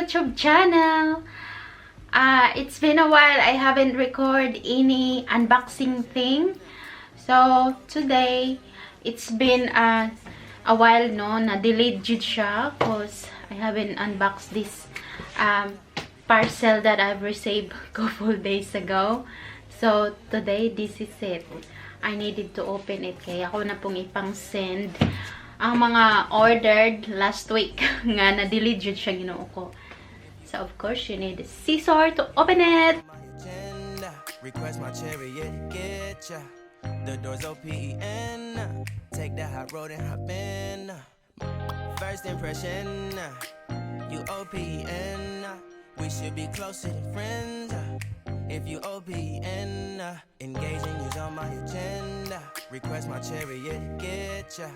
YouTube channel. It's been a while I haven't recorded any unboxing thing. So today, it's been a while no, na-delayed jud siya because I haven't unboxed this parcel that I've received a couple days ago. So today, this is it. I needed to open it kaya ako na pong ipang-send ang mga ordered last week nga na-delete jud siya ginoo ko. So of course, you need a scissor to open it. Request my chariot, get ya. The doors OPEN. Take the hot road and hop in. First impression, you OPEN. We should be closer than friends. If you OPEN, engaging is on my agenda. Request my chariot, get ya.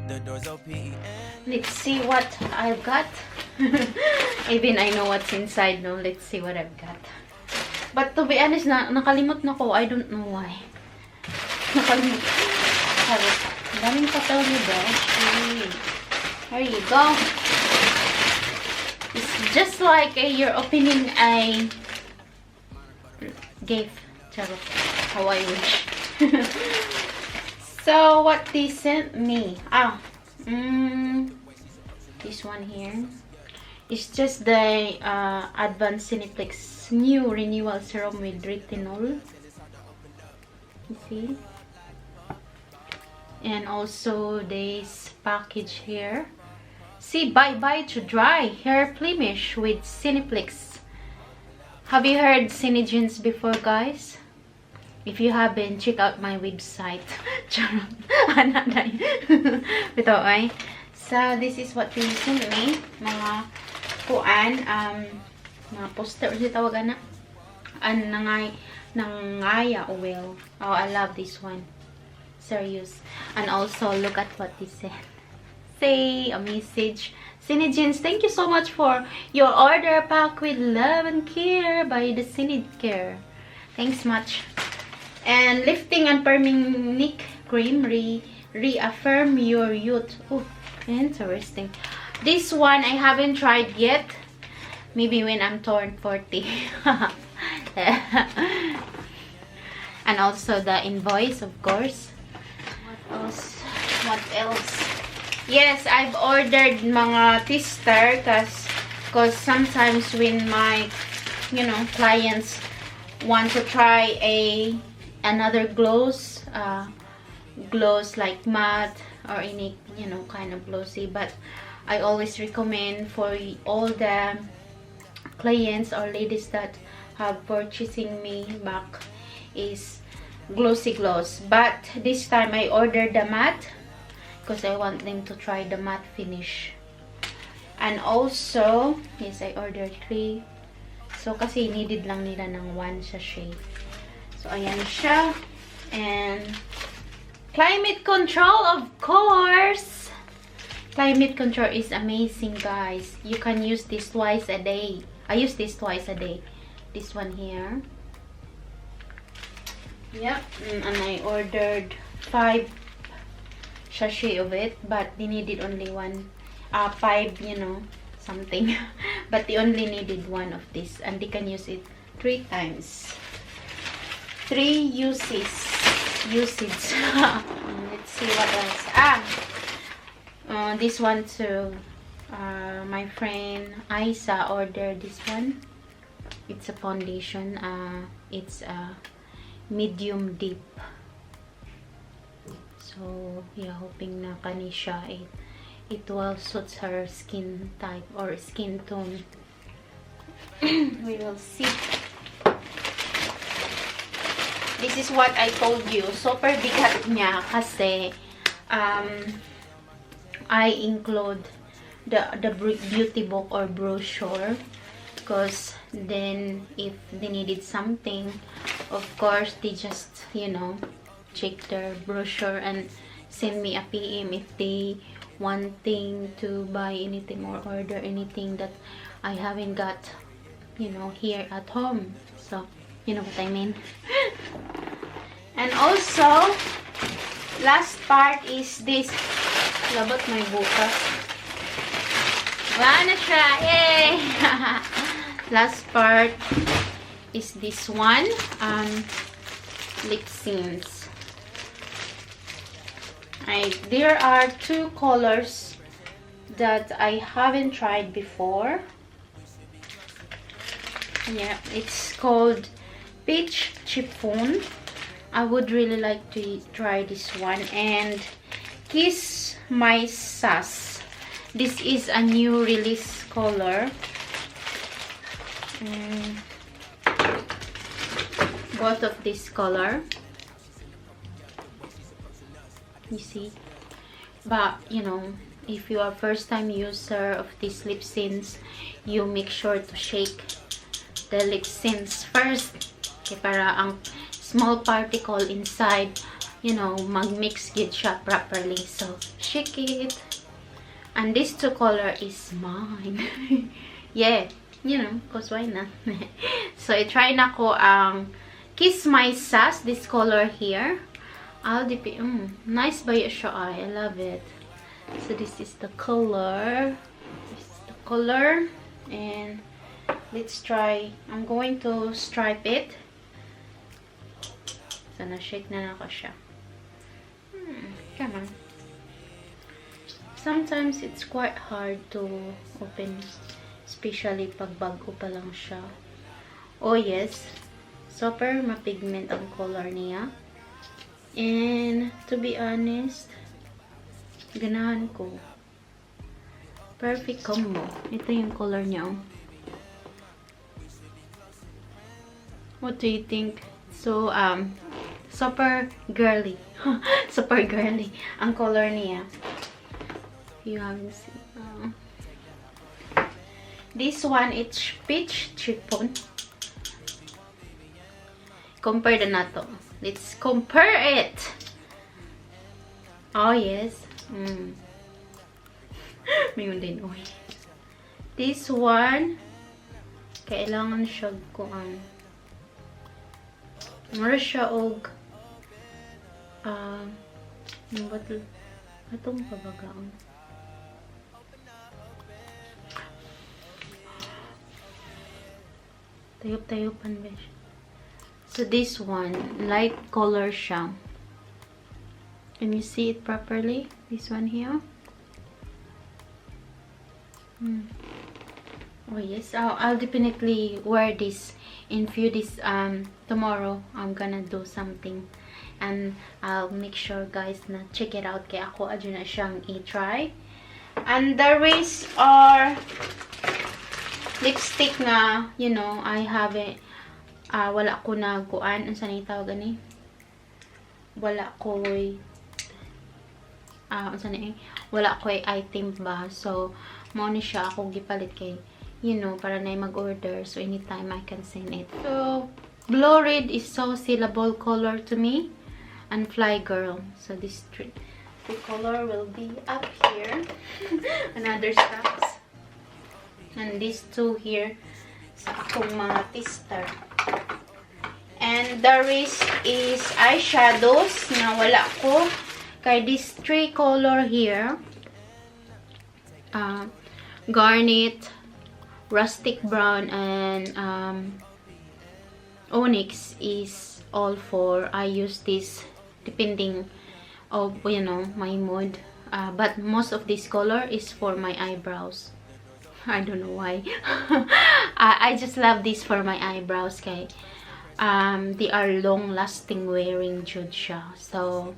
The doors OPEN. Let's see what I've got. Even I know what's inside, no? Let's see what I've got. But to be honest, nakalimot na ko. I don't know why. Nakalimot. Sabi, daming papel ni Beshi. Here you go. It's just like you're opening a gift. Charot. How I wish. So, what they sent me. This one here. It's just the Advanced Cineplex New Renewal Serum with Retinol. You see? And also this package here. See, bye-bye to dry hair blemish with Cineplex. Have you heard Cinegens before, guys? If you haven't, check out my website. Charot. Ito ay. So, this is what they sent me. Mga kuan, mga poster ulit tawagan na. Nangaya oil. Oh, I love this one. Serious. And also, look at what they said. Say a message. Cinegens, thank you so much for your order pack with love and care by the Cinecare. Thanks much. And lifting and firming neck cream, reaffirm your youth. Oh, interesting. This one I haven't tried yet. Maybe when I'm turned 40. And also the invoice, of course. What else? What else? Yes, I've ordered mga tester cause sometimes when my, clients want to try another gloss like matte or any kind of glossy, but I always recommend for all the clients or ladies that have purchasing me back is glossy gloss. But this time I ordered the matte because I want them to try the matte finish. And also, yes, I ordered 3. So kasi needed lang nila ng 1 sachet. So, ayan siya. And climate control, of course. Climate control is amazing, guys. You can use this twice a day. I use this twice a day. This one here. Yep. And I ordered 5 sachet of it. But they needed only 5, something. But they only needed 1 of this. And they can use it 3 times. 3 usage. Let's see what else. This one too. My friend Aisa ordered this one. It's a foundation. It's a medium deep. So yeah, hoping na kani siya it will suit her skin type or skin tone. We will see. This is what I told you. Super bigat niya kasi I include the beauty book or brochure because then if they needed something, of course they just check their brochure and send me a PM if they wanting to buy anything or order anything that I haven't got here at home. So you know what I mean. And also, last part is this. Labot may bukas. Wala na siya. Yay! Last part is this one. Lip syncs. There are two colors that I haven't tried before. Yeah, it's called Peach Chiffon. I would really like to try this one. And Kiss My Sass. This is a new release color. Both of this color. You see? But, you know, if you are first time user of these lip syncs, you make sure to shake the lip syncs first. Okay, para ang small particle inside, you know, mag-mix it siya properly. So, shake it. And this two color is mine. Yeah, you know, cause why not? So, i-try na ko ang Kiss My Sass, this color here. Nice ba yung siya? I love it. So, this is the color. This is the color. And, let's try. I'm going to stripe it. So, na-shake na ako siya. Come on. Sometimes, it's quite hard to open. Especially pag bago pa lang siya. Oh, yes. Super mapigment ang color niya. And, to be honest, ganahan ko. Perfect combo. Ito yung color niya. What do you think? So, super girly. Super girly. Ang color niya. You haven't seen. This one, it's Peach Chiffon. Compare na to. Let's compare it. Oh, yes. Mayroon din. Oh. This one, kailangan siya kuan. Mara siya og atong pabagaon. Tayop-tayopan ba siya? So this one, light color siya. Can you see it properly? This one here. Oh yes, I'll definitely wear this in few days. Tomorrow I'm gonna do something, and I'll make sure guys na check it out. Kaya ako adyo na siyang i-try. And the rest are lipstick na, you know, I haven't wala ko na kuan. Ang sanay tawag gani? Wala ko wala ko item ba. So, mo ni siya ako gipalit kay, you know, para na mag-order. So, anytime I can send it. So, Blow Red is so syllable color to me. And Fly Girl. So, this three color will be up here. Another stocks. And these two here sa akong mga tester. And the rest is eyeshadows na wala ko. Kay this three color here. Garnet, Rustic Brown, and Onyx is all for, I use this depending of, you know, my mood. But most of this color is for my eyebrows. I don't know why. I just love this for my eyebrows kay they are long lasting wearing jud siya. So,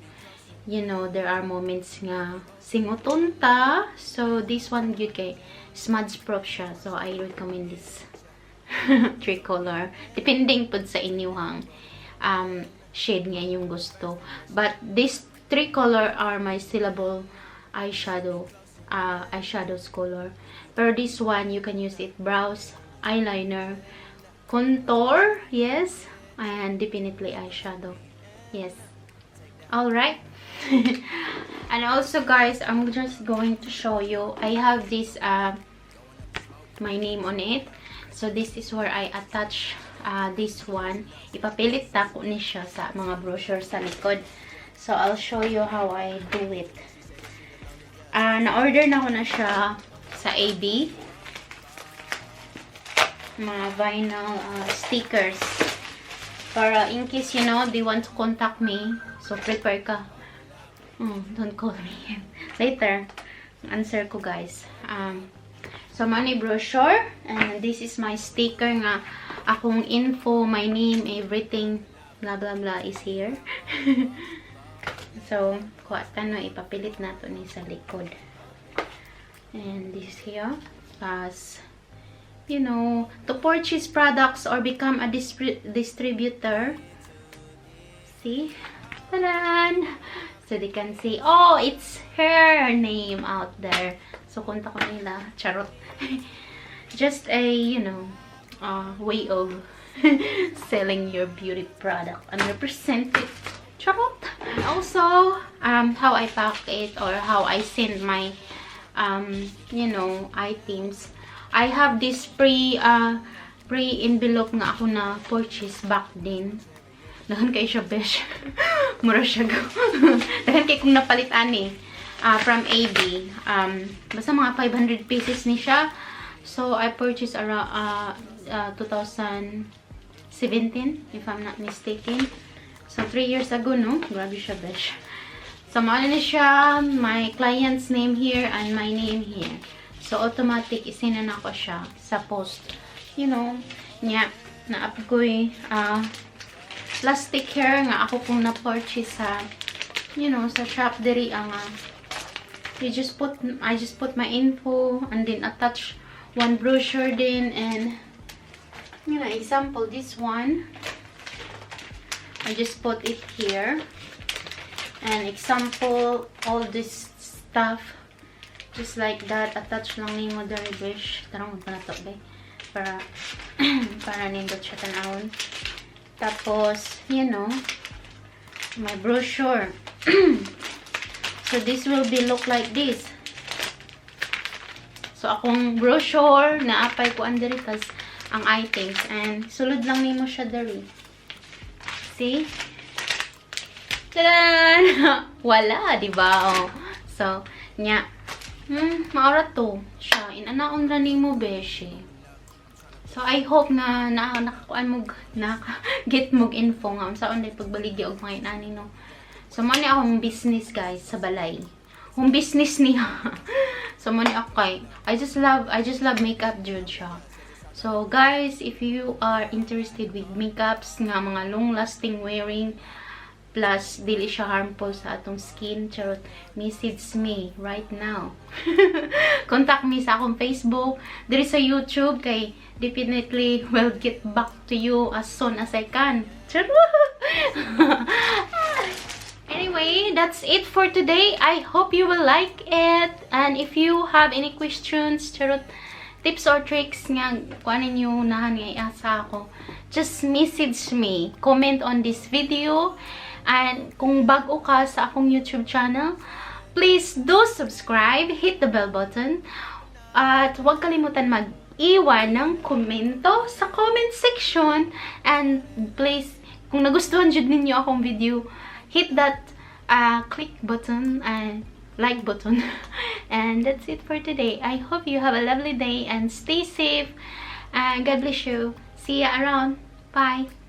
you know, there are moments nga singoton ta. So, this one good kay smudge proof siya. So, I recommend this three color. Depending pod sa inyong shade nga yung gusto. But these three color are my syllable eyeshadows color. Pero this one, you can use it brows, eyeliner, contour, yes, and definitely eyeshadow. Yes. Alright. And also guys, I'm just going to show you, I have this my name on it. So this is where I attach this one. Ipapilit ta ko ni siya sa mga brochure sa likod. So I'll show you how I do it. Na-order na ko na siya sa AB. Mga vinyl stickers. Para in case, you know, they want to contact me. So, prepare ka. Don't call me. Later, answer ko, guys. So, money brochure. And this is my sticker nga. Akong info, my name, everything, blah, blah, blah is here. So, kuwatan no, ipapilit na to ni sa likod. And this here. As, you know, to purchase products or become a distributor. See? Tadan! So, they can see, oh, it's her name out there. So, kunta ko nila. Charot. Just a, you know, way of selling your beauty product and represent it. Charot. And also, how I pack it or how I send my, you know, items. I have this pre-envelope nga ako na purchase back din. Dahan kayo siya, besh. Mura siya go. Dahan kayo kung napalitan eh. From AB. Basta mga 500 pieces ni siya. So, I purchased around 2017, if I'm not mistaken. So, 3 years ago, no? Grabe siya, besh. So, maano na siya, my client's name here and my name here. So, automatic, isinan ako siya sa post. You know, nya, na-up ko plastic hair nga ako kung na-purchase sa, you know, sa shop diri ang I just put my info and then attach one brochure din and, you know, example, this one. I just put it here. And example, all this stuff, just like that, attach lang ni mo dari, besh. Tarang magpanatok, be. Para nindot siya tanawon. Tapos, you know, my brochure. So, this will be look like this. So, akong brochure, naapay ko andiri tas ang items. And, sulod lang nimo siya dari. See? Tadan! Wala, diba? Oh. So, nya. Maura to siya. Inanaon ra nimo, beshi. So, I hope na nakakuan mo, get mo info nga. Unsaon day pagbaligya og mga inani, no? So, mani akong business, guys, sa balay. Home business niya. So, mani ako kay, I just love makeup, jud siya. So, guys, if you are interested with makeups nga mga long-lasting wearing, plus dili siya harmful sa atong skin, charot, message me right now. Contact me sa akong Facebook, diri sa YouTube, kay definitely will get back to you as soon as I can. Anyway, that's it for today. I hope you will like it. And if you have any questions, charot, tips or tricks nga kuan ninyo nahan nga iasa ako, just message me. Comment on this video. And kung bago ka sa akong YouTube channel, please do subscribe, hit the bell button, at huwag kalimutan mag-iwan ng komento sa comment section. And please, kung nagustuhan jud ninyo akong video, hit that click button and like button. And that's it for today. I hope you have a lovely day and stay safe. And God bless you. See ya around. Bye.